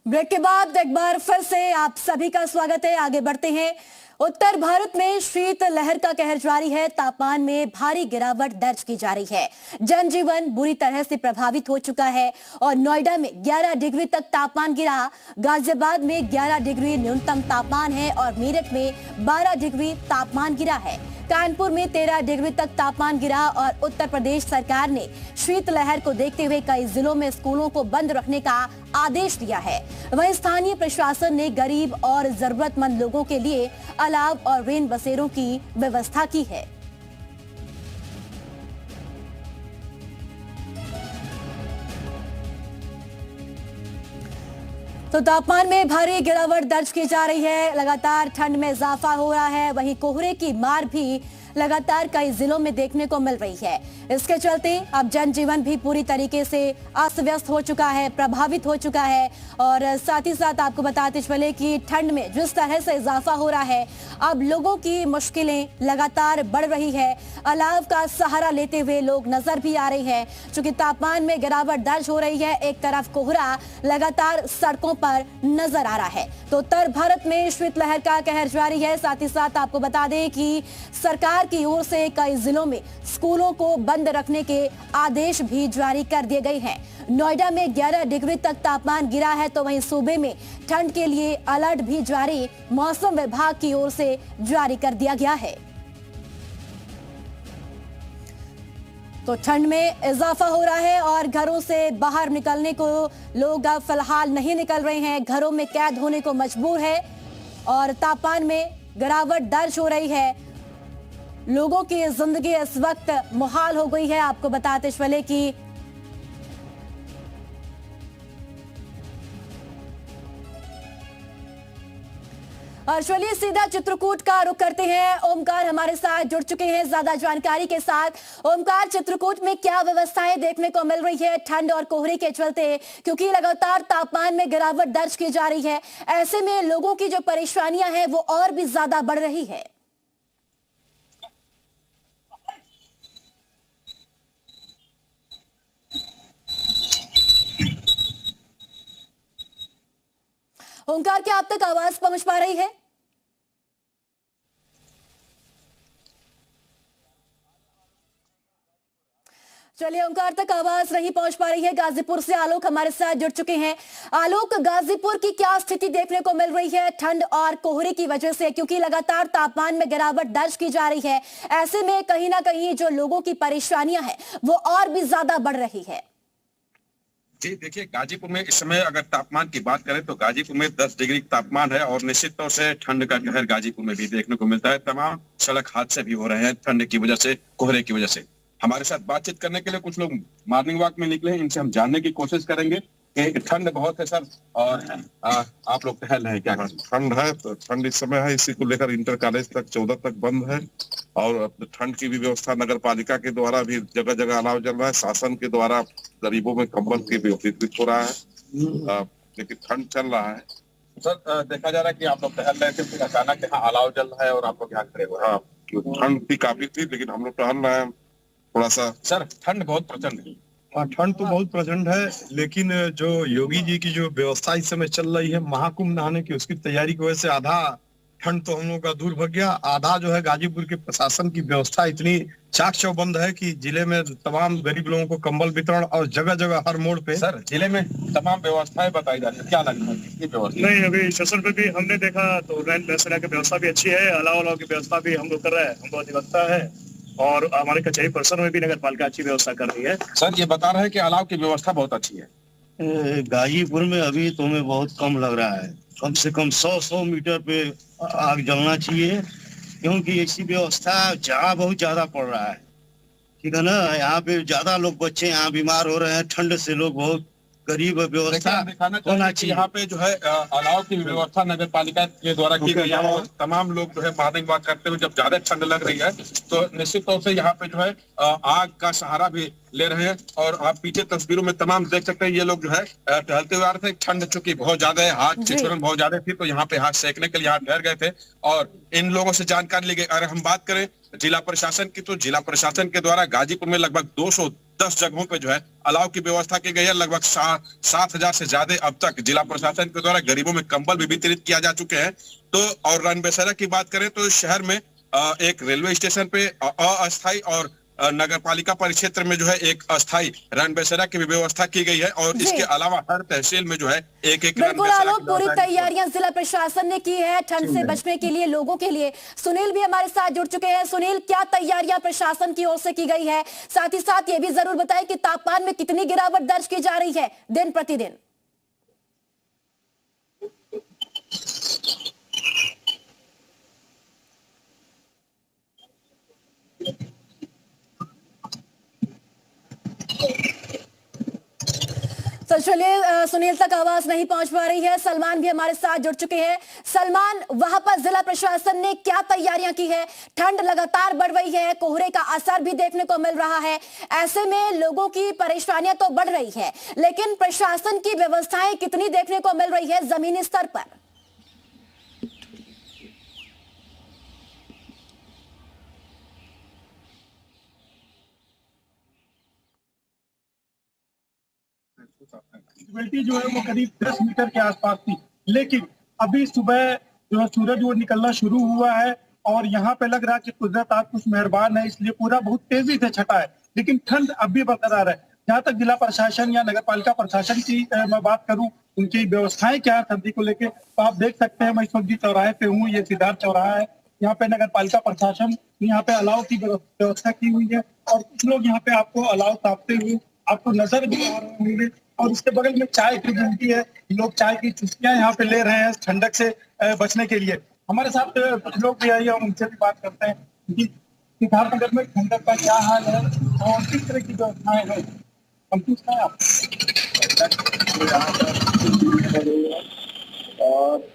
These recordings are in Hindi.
ब्रेक के बाद एक बार फिर से आप सभी का स्वागत है। आगे बढ़ते हैं। उत्तर भारत में शीत लहर का कहर जारी है। तापमान में भारी गिरावट दर्ज की जा रही है। जनजीवन बुरी तरह से प्रभावित हो चुका है और नोएडा में 11 डिग्री तक तापमान गिरा। गाजियाबाद में 11 डिग्री न्यूनतम तापमान है और मेरठ में 12 डिग्री तापमान गिरा है। कानपुर में 13 डिग्री तक तापमान गिरा और उत्तर प्रदेश सरकार ने शीतलहर को देखते हुए कई जिलों में स्कूलों को बंद रखने का आदेश दिया है। वहीं स्थानीय प्रशासन ने गरीब और जरूरतमंद लोगों के लिए अलाव और रेन बसेरों की व्यवस्था की है। तो तापमान में भारी गिरावट दर्ज की जा रही है। लगातार ठंड में इजाफा हो रहा है। वहीं कोहरे की मार भी लगातार कई जिलों में देखने को मिल रही है। इसके चलते अब जनजीवन भी पूरी तरीके से अस्त व्यस्त हो चुका है, प्रभावित हो चुका है। और साथ ही साथ आपको बताते चले कि ठंड में जिस तरह से इजाफा हो रहा है, अब लोगों की मुश्किलें लगातार बढ़ रही है। अलाव का सहारा लेते हुए लोग नजर भी आ रहे हैं। चूंकि तापमान में गिरावट दर्ज हो रही है, एक तरफ कोहरा लगातार सड़कों पर नजर आ रहा है। तो उत्तर भारत में शीतलहर का कहर जारी है। साथ ही साथ आपको बता दें कि सरकार की ओर से कई जिलों में स्कूलों को बंद रखने के आदेश भी जारी कर दिए गए हैं। नोएडा में 11 डिग्री तक तापमान गिरा है, तो वहीं सूबे में ठंड के लिए अलर्ट भी जारी मौसम विभाग की ओर से जारी कर दिया गया है। तो ठंड में इजाफा हो रहा है और घरों से बाहर निकलने को लोग अब फिलहाल नहीं निकल रहे हैं, घरों में कैद होने को मजबूर है और तापमान में गिरावट दर्ज हो रही है। लोगों की जिंदगी इस वक्त मुहाल हो गई है। आपको बताते चले कि और चलिए सीधा चित्रकूट का रुख करते हैं। ओमकार हमारे साथ जुड़ चुके हैं ज्यादा जानकारी के साथ। ओमकार, चित्रकूट में क्या व्यवस्थाएं देखने को मिल रही है ठंड और कोहरे के चलते, क्योंकि लगातार तापमान में गिरावट दर्ज की जा रही है। ऐसे में लोगों की जो परेशानियां हैं वो और भी ज्यादा बढ़ रही है। ओंकार, क्या आप तक आवाज पहुंच पा रही है? चलिए, ओंकार तक आवाज नहीं पहुंच पा रही है। गाजीपुर से आलोक हमारे साथ जुड़ चुके हैं। आलोक, गाजीपुर की क्या स्थिति देखने को मिल रही है ठंड और कोहरे की वजह से, क्योंकि लगातार तापमान में गिरावट दर्ज की जा रही है। ऐसे में कहीं ना कहीं जो लोगों की परेशानियां हैं वो और भी ज्यादा बढ़ रही है। जी देखिए, गाजीपुर में इस समय अगर तापमान की बात करें तो गाजीपुर में 10 डिग्री तापमान है और निश्चित तौर से ठंड का कहर गाजीपुर में भी देखने को मिलता है। तमाम सड़क हादसे भी हो रहे हैं ठंड की वजह से, कोहरे की वजह से। हमारे साथ बातचीत करने के लिए कुछ लोग मॉर्निंग वॉक में निकले हैं, इनसे हम जानने की कोशिश करेंगे कि ठंड बहुत है सर और आप लोग टहल रहे हैं क्या? ठंड है तो ठंड इस समय है, इसी को लेकर इंटर कॉलेज तक 14 तक बंद है और ठंड की भी व्यवस्था नगर पालिका के द्वारा भी जगह जगह अलाव चल रहा है। शासन के द्वारा गरीबों में कंबल की भी वितरित हो रहा है, लेकिन ठंड चल रहा है। सर देखा जा रहा है कि आप लोग टहल रहे थे, फिर अचानक यहाँ अलाव जल रहा है और आप लोग यहाँ खड़े हुए। हाँ, ठंड भी काफी थी लेकिन हम लोग टहल रहे हैं थोड़ा सा। सर ठंड बहुत प्रचंड है। ठंड तो बहुत प्रचंड है, लेकिन जो योगी जी की जो व्यवस्था इस समय चल रही है महाकुंभ नहाने की, उसकी तैयारी की वजह से आधा ठंड तो हम लोगों का दूर भग गया। आधा जो है गाजीपुर के प्रशासन की व्यवस्था इतनी चाक चौबंद है कि जिले में तमाम गरीब लोगों को कंबल वितरण और जगह जगह हर मोड़ पे। सर जिले में तमाम व्यवस्थाएं बताई जाती है, क्या लगता है इसकी व्यवस्था? नहीं, अभी स्टेशन पे भी हमने देखा तो रैन बसेरा की व्यवस्था भी अच्छी है, अलाव की व्यवस्था भी हम लोग कर रहे हैं, हमको अधिवक्ता है और हमारे कचहरी परिसर में भी नगर पालिका अच्छी व्यवस्था कर रही है। सर ये बता रहे हैं कि अलाव की व्यवस्था बहुत अच्छी है। गाजीपुर में अभी तो हमें बहुत कम लग रहा है, कम से कम 100 मीटर पे आग जलना चाहिए, क्योंकि ऐसी व्यवस्था जहाँ बहुत ज्यादा पड़ रहा है। ठीक है ना, यहाँ पे ज्यादा लोग बच्चे यहाँ बीमार हो रहे हैं, ठंड से लोग बहुत गरीब, व्यवस्था होना चाहिए। यहाँ पे जो है अलाव की व्यवस्था नगर पालिका के द्वारा की गई है और तमाम लोग जो है मॉर्निंग वॉक करते हुए जब ज्यादा ठंड लग रही है तो निश्चित तौर से यहाँ पे जो है आग का सहारा भी ले रहे हैं। और आप पीछे तस्वीरों में तमाम देख सकते हैं, ये लोग जो है टहलते हुए आ रहे थे। ठंड चूंकि बहुत ज्यादा है, हाथ चिचुरन बहुत ज्यादा थी, तो यहाँ पे हाथ सेकने के लिए यहाँ ठहर गए थे और इन लोगों से जानकारी ली गई। अगर हम बात करें जिला प्रशासन की, तो जिला प्रशासन के द्वारा गाजीपुर में लगभग 210 जगहों पे जो है अलाव की व्यवस्था की गई है। लगभग 7,000 से ज्यादा अब तक जिला प्रशासन के द्वारा गरीबों में कंबल भी वितरित किया जा चुके हैं। तो और रैन बसेरा की बात करें तो शहर में एक रेलवे स्टेशन पे अस्थायी और नगर पालिका परिक्षेत्र में जो है एक अस्थायी रैन बसेरा की भी व्यवस्था की गई है। और इसके अलावा हर तहसील में जो है एक बिल्कुल आलोक, पूरी तैयारियां जिला प्रशासन ने की है ठंड से बचने के लिए लोगों के लिए। सुनील भी हमारे साथ जुड़ चुके हैं। सुनील, क्या तैयारियां प्रशासन की ओर से की गई है? साथ ही साथ ये भी जरूर बताएं कि तापमान में कितनी गिरावट दर्ज की जा रही है दिन प्रतिदिन। तो चलिए, सुनील तक आवाज नहीं पहुंच पा रही है। सलमान भी हमारे साथ जुड़ चुके हैं। सलमान, वहां पर जिला प्रशासन ने क्या तैयारियां की है? ठंड लगातार बढ़ रही है, कोहरे का असर भी देखने को मिल रहा है। ऐसे में लोगों की परेशानियां तो बढ़ रही है, लेकिन प्रशासन की व्यवस्थाएं कितनी देखने को मिल रही है जमीनी स्तर पर? विजिबिलिटी जो है वो करीब 10 मीटर के आसपास थी, लेकिन अभी सुबह जो है सूरज वो निकलना शुरू हुआ है और यहाँ पे लग रहा है कि कुदरत आज कुछ मेहरबान है, इसलिए पूरा बहुत तेजी से छटा है। लेकिन ठंड अब भी बरकरार है। जहाँ तक जिला प्रशासन या नगर पालिका प्रशासन की मैं बात करूँ, उनकी व्यवस्थाएं क्या है सर्दी को लेकर, तो आप देख सकते हैं मैं इस वक्त जी चौराहे पे हूँ। ये सिद्धार्थ चौराहा है। यहाँ पे नगर पालिका प्रशासन यहाँ पे अलाव की व्यवस्था की हुई है और कुछ लोग यहाँ पे आपको अलाव तापते हुए आपको नजर भी आ रहे होंगे। और उसके बगल में चाय की गुमटी है, लोग चाय की चुस्कियां यहाँ पे ले रहे हैं ठंडक से बचने के लिए। हमारे साथ कुछ लोग भी आइए, हम उनसे भी बात करते हैं कि सिद्धार्थनगर में ठंडक का क्या हाल है और किस तरह की व्यवस्थाएं हैं। हम पूछते हैं आप और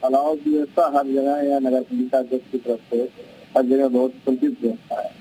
अलाव की व्यवस्था हर जगह या नगर पालिका की तरफ से हर जगह बहुत सुरक्षित व्यवस्था है।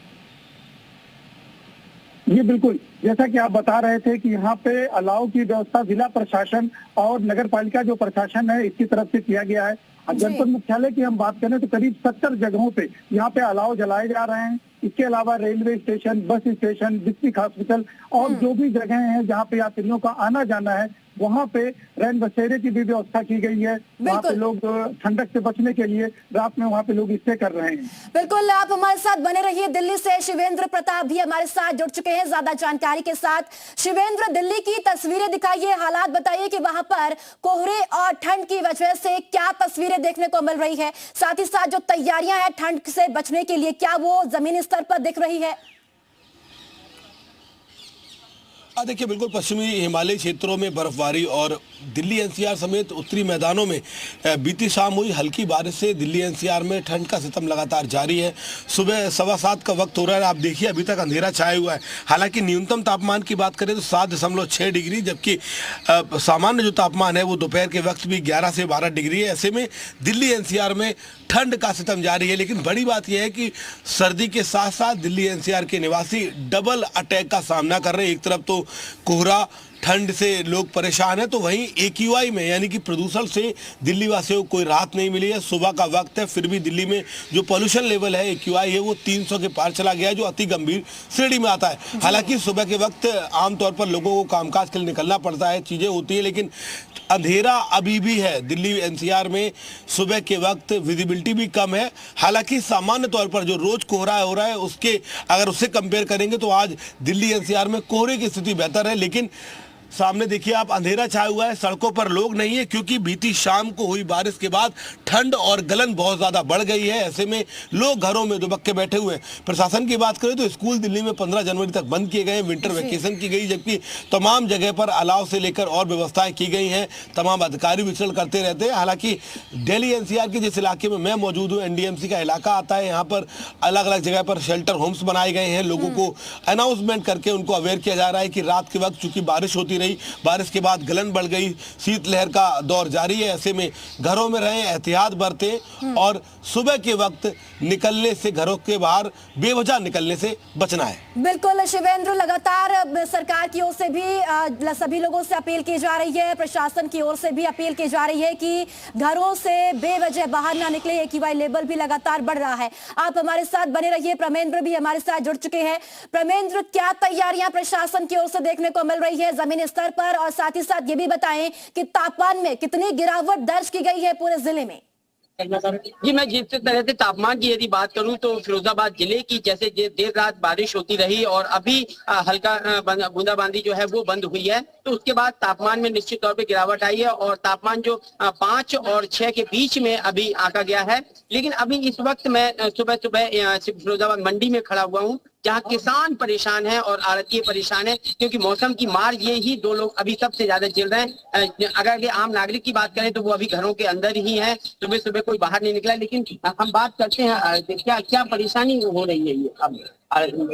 जी बिल्कुल, जैसा कि आप बता रहे थे कि यहाँ पे अलाव की व्यवस्था जिला प्रशासन और नगर पालिका जो प्रशासन है इसकी तरफ से किया गया है। जनपद मुख्यालय की हम बात करें तो करीब 70 जगहों पे यहाँ पे अलाव जलाए जा रहे हैं। इसके अलावा railway station, bus station, district hospital और जो भी जगह हैं जहाँ पे यात्रियों का आना जाना है, वहाँ पे रैन बसेरे की भी व्यवस्था की गई है। वहाँ पे लोग ठंडक से बचने के लिए रात में वहाँ पे लोग स्टे कर रहे हैं। बिल्कुल, आप हमारे साथ बने रहिए। दिल्ली से शिवेंद्र प्रताप भी हमारे साथ जुड़ चुके हैं ज्यादा जानकारी के साथ। शिवेंद्र, दिल्ली की तस्वीरें दिखाइए, हालात बताइए कि वहां पर कोहरे और ठंड की वजह से क्या तस्वीरें देखने को मिल रही है। साथ ही साथ जो तैयारियां हैं ठंड से बचने के लिए, क्या वो जमीनी स्तर पर दिख रही है? देखिए, बिल्कुल पश्चिमी हिमालयी क्षेत्रों में बर्फबारी और दिल्ली एनसीआर समेत उत्तरी मैदानों में बीती शाम हुई हल्की बारिश से दिल्ली एनसीआर में ठंड का सितम लगातार जारी है। सुबह 7:15 का वक्त हो रहा है, आप देखिए अभी तक अंधेरा छाया हुआ है। हालांकि न्यूनतम तापमान की बात करें तो 7.6 डिग्री, जबकि सामान्य जो तापमान है वो दोपहर के वक्त भी 11 से 12 डिग्री है। ऐसे में दिल्ली एनसीआर में ठंड का सितम जारी है। लेकिन बड़ी बात यह है कि सर्दी के साथ साथ दिल्ली एनसीआर के निवासी डबल अटैक का सामना कर रहे हैं। एक तरफ तो कोहरा, ठंड से लोग परेशान हैं, तो वहीं AQI में यानी कि प्रदूषण से दिल्ली वासियों को कोई राहत नहीं मिली है। सुबह का वक्त है, फिर भी दिल्ली में जो पोल्यूशन लेवल है, AQI है, वो 300 के पार चला गया है, जो अति गंभीर श्रेणी में आता है। हालांकि सुबह के वक्त आमतौर पर लोगों को कामकाज के लिए निकलना पड़ता है, चीज़ें होती है, लेकिन अंधेरा अभी भी है। दिल्ली एनसीआर में सुबह के वक्त विजिबिलिटी भी कम है। हालांकि सामान्य तौर पर जो रोज कोहरा हो रहा है उसके अगर उससे कंपेयर करेंगे तो आज दिल्ली एनसीआर में कोहरे की स्थिति बेहतर है। लेकिन सामने देखिए आप, अंधेरा छाया हुआ है, सड़कों पर लोग नहीं है, क्योंकि बीती शाम को हुई बारिश के बाद ठंड और गलन बहुत ज्यादा बढ़ गई है। ऐसे में लोग घरों में दुबक्के बैठे हुए हैं। प्रशासन की बात करें तो स्कूल दिल्ली में 15 जनवरी तक बंद किए गए, विंटर वैकेशन की गई, जबकि तमाम जगह पर अलाव से लेकर और व्यवस्थाएं की गई हैं। तमाम अधिकारी विचरण करते रहते हैं। हालांकि दिल्ली एनसीआर के जिस इलाके में मैं मौजूद हूँ, NDMC का इलाका आता है, यहाँ पर अलग अलग जगह पर शेल्टर होम्स बनाए गए हैं। लोगों को अनाउंसमेंट करके उनको अवेयर किया जा रहा है कि रात के वक्त चूंकि बारिश होती होती रही, बारिश के बाद गलन बढ़ गई, शीतलहर का दौर जारी है। ऐसे में घरों में रहें, एहतियात बरतें और सुबह के वक्त निकलने से, घरों के बाहर बेवजह निकलने से बचना है। बिल्कुल शिवेंद्र, लगातार सरकार की ओर से भी सभी लोगों से अपील की जा रही है, प्रशासन की ओर से भी अपील की जा रही है कि घरों से बेवजह बाहर ना निकले। AQI लेवल भी लगातार बढ़ रहा है। आप हमारे साथ बने रहिए, प्रमेंद्र भी हमारे साथ जुड़ चुके हैं। प्रमेंद्र, क्या तैयारियां प्रशासन की ओर से देखने को मिल रही है जमीनी स्तर पर, और साथ ही साथ ये भी बताएं कि तापमान में कितनी गिरावट दर्ज की गई है पूरे जिले में? जी, मैं जिस तरह से तापमान की यदि बात करूं तो फिरोजाबाद जिले की जैसे देर रात बारिश होती रही और अभी हल्का बूंदाबांदी जो है वो बंद हुई है, तो उसके बाद तापमान में निश्चित तौर पे गिरावट आई है और तापमान जो 5 और 6 के बीच में अभी आंका गया है। लेकिन अभी इस वक्त मैं सुबह फिरोजाबाद मंडी में खड़ा हुआ हूँ, जहाँ किसान परेशान है और आड़तिये परेशान है, क्योंकि मौसम की मार ये ही दो लोग अभी सबसे ज्यादा झेल रहे हैं। अगर ये आम नागरिक की बात करें तो वो अभी घरों के अंदर ही है, सुबह सुबह कोई बाहर नहीं निकला। लेकिन हम बात करते हैं क्या क्या परेशानी हो रही है ये अब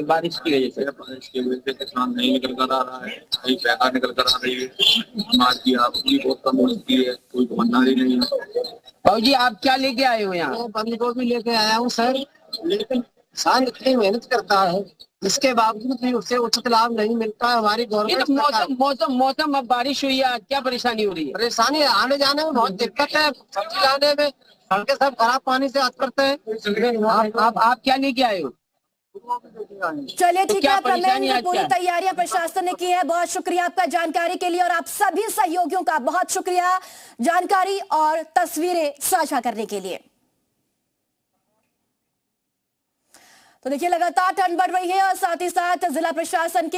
बारिश की वजह से? बारिश की वजह से किसान नहीं निकल कर आ रहा है, कहीं पैसा निकल कर आ रही है, माल की आपूर्ति बहुत कम हो चुकी है, कोई दुकानदार ही नहीं है। बाबू जी, आप क्या लेके आए हो यहाँ? बंद गोभी लेके आया हूँ सर, लेकिन किसान इतनी मेहनत करता है, इसके बावजूद भी उसे उचित लाभ नहीं मिलता है। हमारी गवर्नमेंट मौसम अब बारिश हुई है, क्या परेशानी हो रही है? परेशानी आने जाने में बहुत दिक्कत है, सब्जी लाने में सड़कें सब खराब पानी से हाथ करते हैं। आप क्या लेके आए हो? चलिए ठीक है प्रमेंद्र, पूरी तैयारियां प्रशासन ने की है। बहुत शुक्रिया आपका जानकारी के लिए, और आप सभी सहयोगियों का बहुत शुक्रिया जानकारी और तस्वीरें साझा करने के लिए। तो देखिए, लगातार ठंड बढ़ रही है और साथ ही साथ जिला प्रशासन की